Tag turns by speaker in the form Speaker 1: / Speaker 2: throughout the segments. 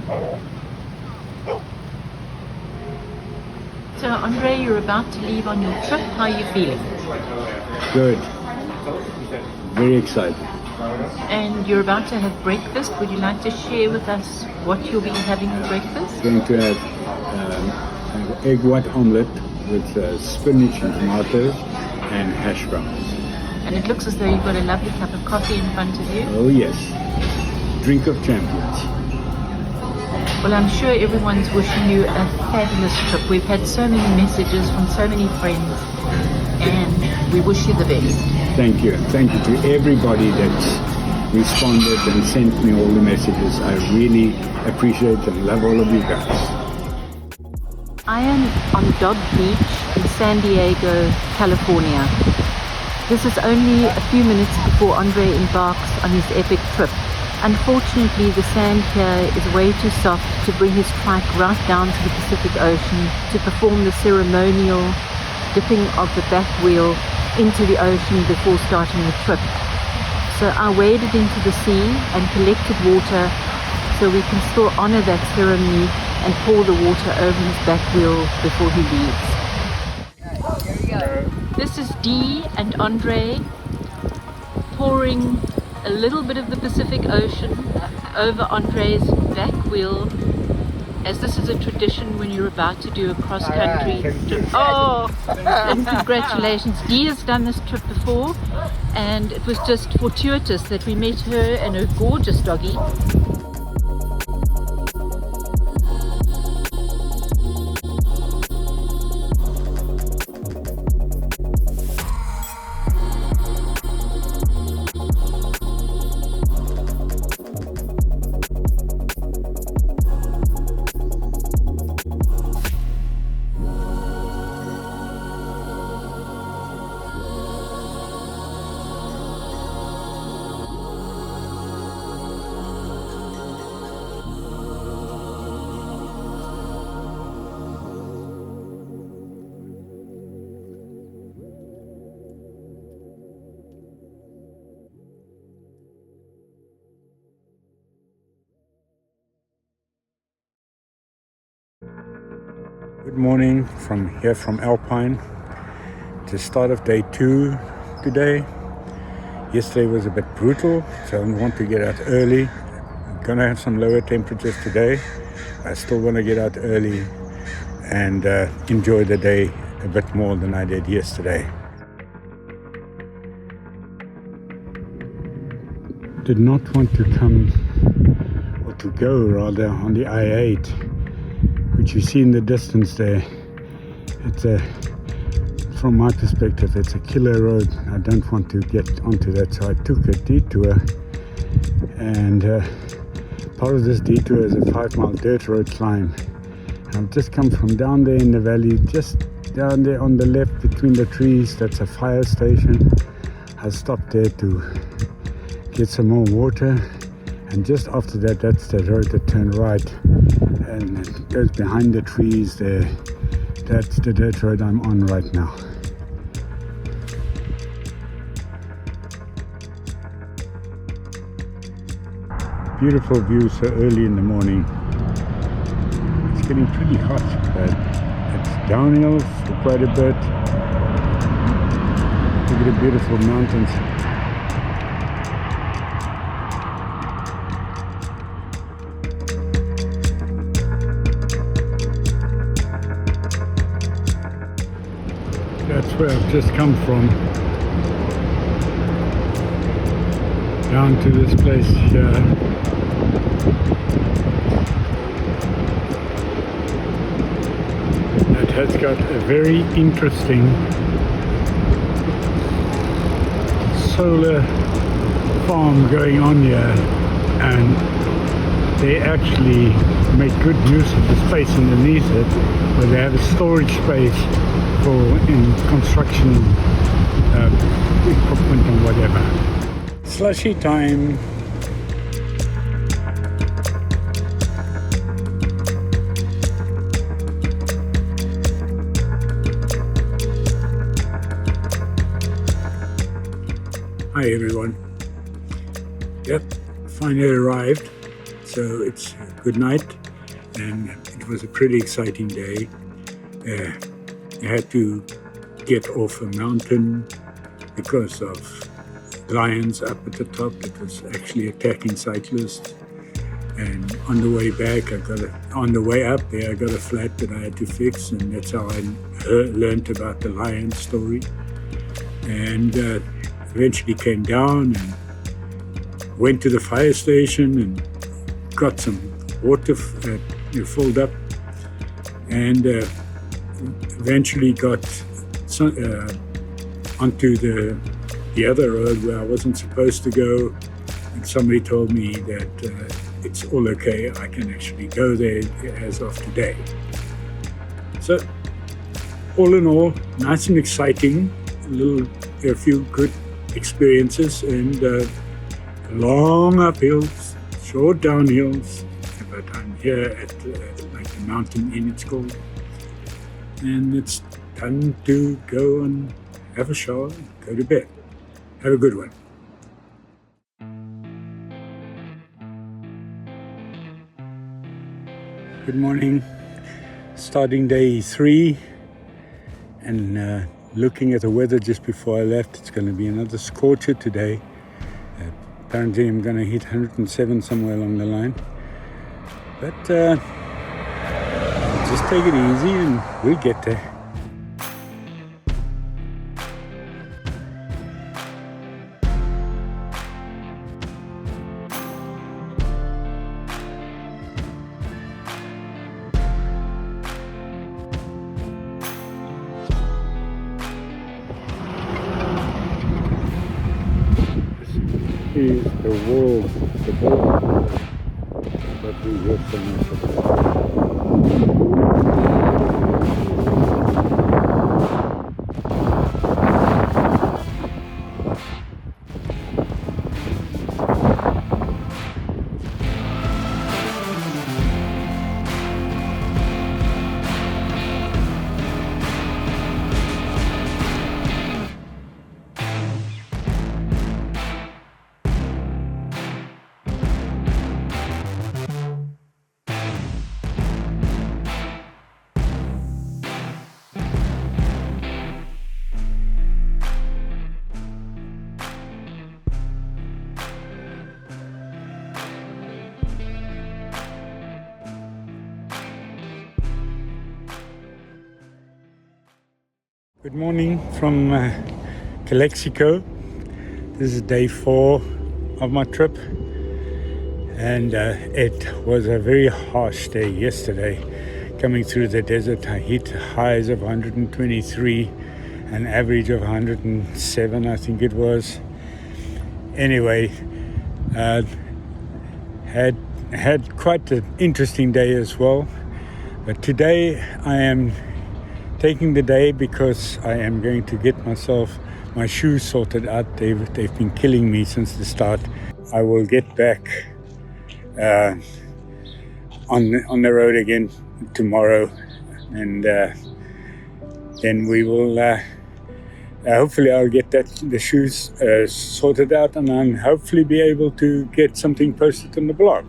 Speaker 1: So Andre, you're about to leave on your trip. How are you feeling?
Speaker 2: Good. Very excited.
Speaker 1: And you're about to have breakfast. Would you like to share with us what you'll be having for breakfast?
Speaker 2: Going to have an egg white omelette with spinach and tomatoes and hash browns.
Speaker 1: And it looks as though you've got a lovely cup of coffee in front of you.
Speaker 2: Oh yes. Drink of champions.
Speaker 1: Well, I'm sure everyone's wishing you a fabulous trip. We've had so many messages from so many friends, and we wish you the best.
Speaker 2: Thank you. Thank you to everybody that's responded and sent me all the messages. I really appreciate and love all of you guys.
Speaker 1: I am on Dog Beach in San Diego, California. This is only a few minutes before Andre embarks on his epic trip. Unfortunately, the sand here is way too soft to bring his trike right down to the Pacific Ocean to perform the ceremonial dipping of the back wheel into the ocean before starting the trip. So I waded into the sea and collected water so we can still honor that ceremony and pour the water over his back wheel before he leaves. Here we go. This is Dee and Andre pouring a little bit of the Pacific Ocean over Andre's back wheel, as this is a tradition when you're about to do a cross-country trip. Oh, and congratulations. Dee has done this trip before, and it was just fortuitous that we met her and her gorgeous doggy.
Speaker 2: Good morning from here from Alpine. It's the start of day 2 today. Yesterday was a bit brutal, so I want to get out early. I'm gonna have some lower temperatures today. I still want to get out early and enjoy the day a bit more than I did yesterday. Did not want to come, or to go rather, on the I-8, which you see in the distance there. It's from my perspective, it's a killer road. I don't want to get onto that, so I took a detour, and part of this detour is a 5-mile dirt road climb. I've just come from down there in the valley, just down there on the left between the trees. That's a fire station. I stopped there to get some more water, and just after that, that's the road that turned right and it goes behind the trees there. That's the dirt road I'm on right now. Beautiful view so early in the morning. It's getting pretty hot, but it's downhill for quite a bit. Look at the beautiful mountains. That's where I've just come from, down to this place here. That has got a very interesting solar farm going on here, and they actually make good use of the space underneath it, where they have a storage space for in construction equipment and whatever. Slushy time. Hi everyone. Yep, finally arrived. So it's good night, and it was a pretty exciting day. I had to get off a mountain because of lions up at the top. It was actually attacking cyclists. And on the way back, on the way up there, I got a flat that I had to fix, and that's how I learned about the lion story. And eventually came down and went to the fire station and got some water filled up, and eventually got onto the other road where I wasn't supposed to go. And somebody told me that it's all okay, I can actually go there as of today. So all in all, nice and exciting, a few good experiences, and long uphills, short downhills, but I'm here at like the Mountain Inn it's called, and it's time to go and have a shower and go to bed. Have a good one. Good morning. Starting day 3, and looking at the weather just before I left, it's going to be another scorcher today. Apparently I'm going to hit 107 somewhere along the line, but I'll just take it easy and we'll get there. Is the wall, the boat that we hear so much about. Good morning from Calexico. This is day 4 of my trip, and it was a very harsh day yesterday. Coming through the desert, I hit highs of 123, an average of 107, I think it was. Anyway, had quite an interesting day as well. But today I am taking the day because I am going to get myself my shoes sorted out. They've been killing me since the start. I will get back on the road again tomorrow, and then we will hopefully I'll get the shoes sorted out, and I'll hopefully be able to get something posted on the blog.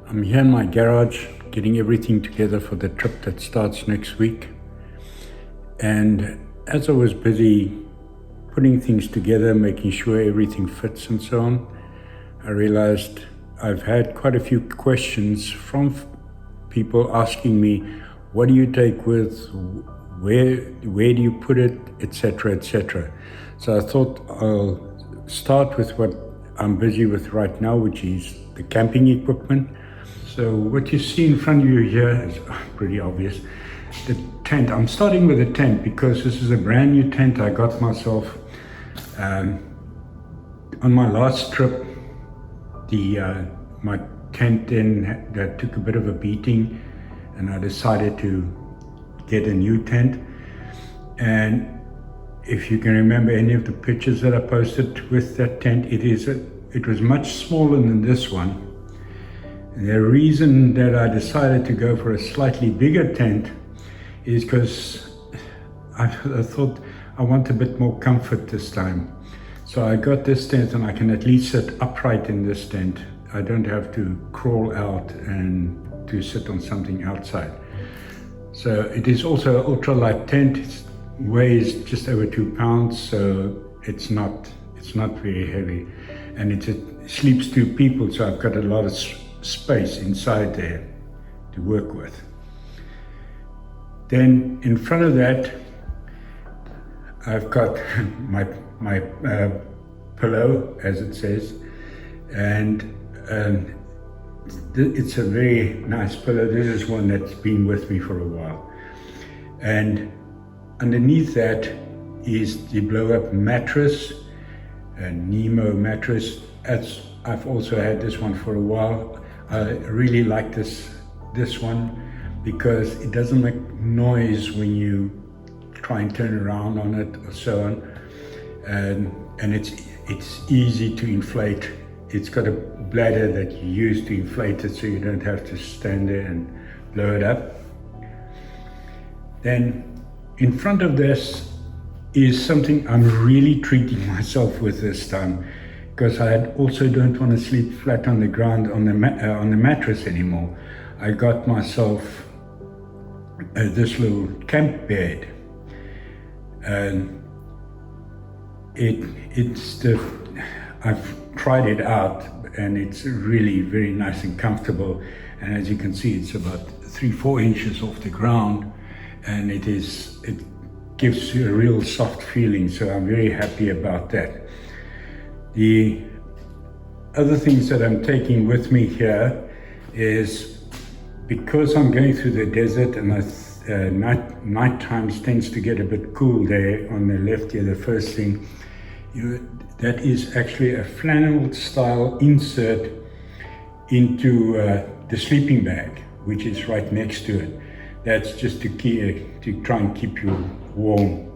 Speaker 2: I'm here in my garage getting everything together for the trip that starts next week. And as I was busy putting things together, making sure everything fits and so on, I realized I've had quite a few questions from people asking me, what do you take with, where do you put it, etc., etc. So I thought I'll start with what I'm busy with right now, which is the camping equipment. So what you see in front of you here is pretty obvious. The tent. I'm starting with the tent because this is a brand new tent I got myself. On my last trip, my tent then that took a bit of a beating, and I decided to get a new tent. And if you can remember any of the pictures that I posted with that tent, it was much smaller than this one. The reason that I decided to go for a slightly bigger tent is because I thought I want a bit more comfort this time. So I got this tent and I can at least sit upright in this tent. I don't have to crawl out and to sit on something outside. So it is also an ultralight tent. It weighs just over 2 pounds, so it's not very heavy. And it sleeps 2 people, so I've got a lot of space inside there to work with. Then in front of that, I've got my pillow, as it says, and it's a very nice pillow. This is one that's been with me for a while. And underneath that is the blow-up mattress, a Nemo mattress. I've also had this one for a while. I really like this one because it doesn't make noise when you try and turn around on it or so on. And it's easy to inflate. It's got a bladder that you use to inflate it so you don't have to stand there and blow it up. Then in front of this is something I'm really treating myself with this time, because I also don't want to sleep flat on the ground on the mattress anymore. I got myself this little camp bed. And I've tried it out and it's really very nice and comfortable. And as you can see, it's about 3-4 inches off the ground, and it gives you a real soft feeling. So I'm very happy about that. The other things that I'm taking with me here is, because I'm going through the desert and night times tends to get a bit cool there on the left here, the first thing, that is actually a flannel style insert into the sleeping bag, which is right next to it. That's just to try and keep you warm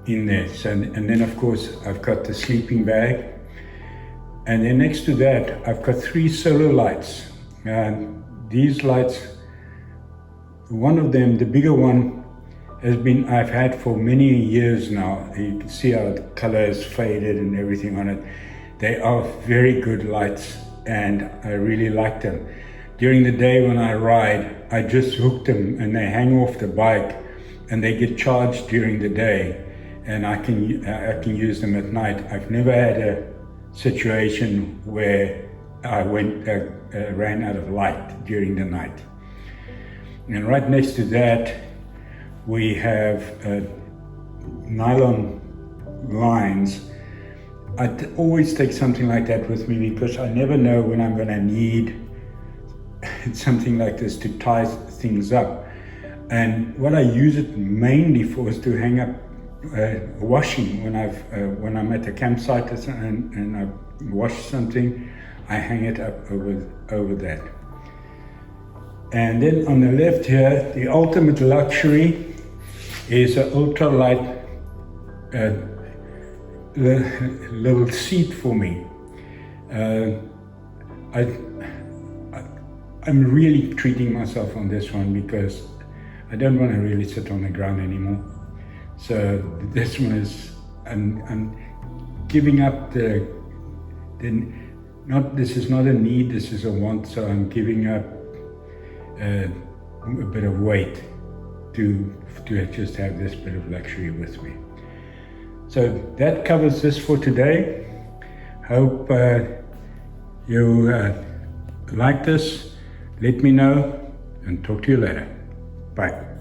Speaker 2: in there. So, and then of course I've got the sleeping bag, and then next to that I've got 3 solar lights. These lights, one of them, the bigger one, I've had for many years now. You can see how the color is faded and everything on it. They are very good lights and I really like them. During the day when I ride, I just hook them and they hang off the bike and they get charged during the day, and I can use them at night. I've never had a situation where I ran out of light during the night. And right next to that, we have nylon lines. I always take something like that with me because I never know when I'm going to need something like this to tie things up. And what I use it mainly for is to hang up washing. When I'm at a campsite and I wash something, I hang it up over that. And then on the left here, the ultimate luxury is an ultralight little seat for me. I'm really treating myself on this one because I don't want to really sit on the ground anymore. So this one is, I'm giving up this is not a need, this is a want, so I'm giving up a bit of weight to just have this bit of luxury with me. So that covers this for today. Hope you like this. Let me know and talk to you later. Bye.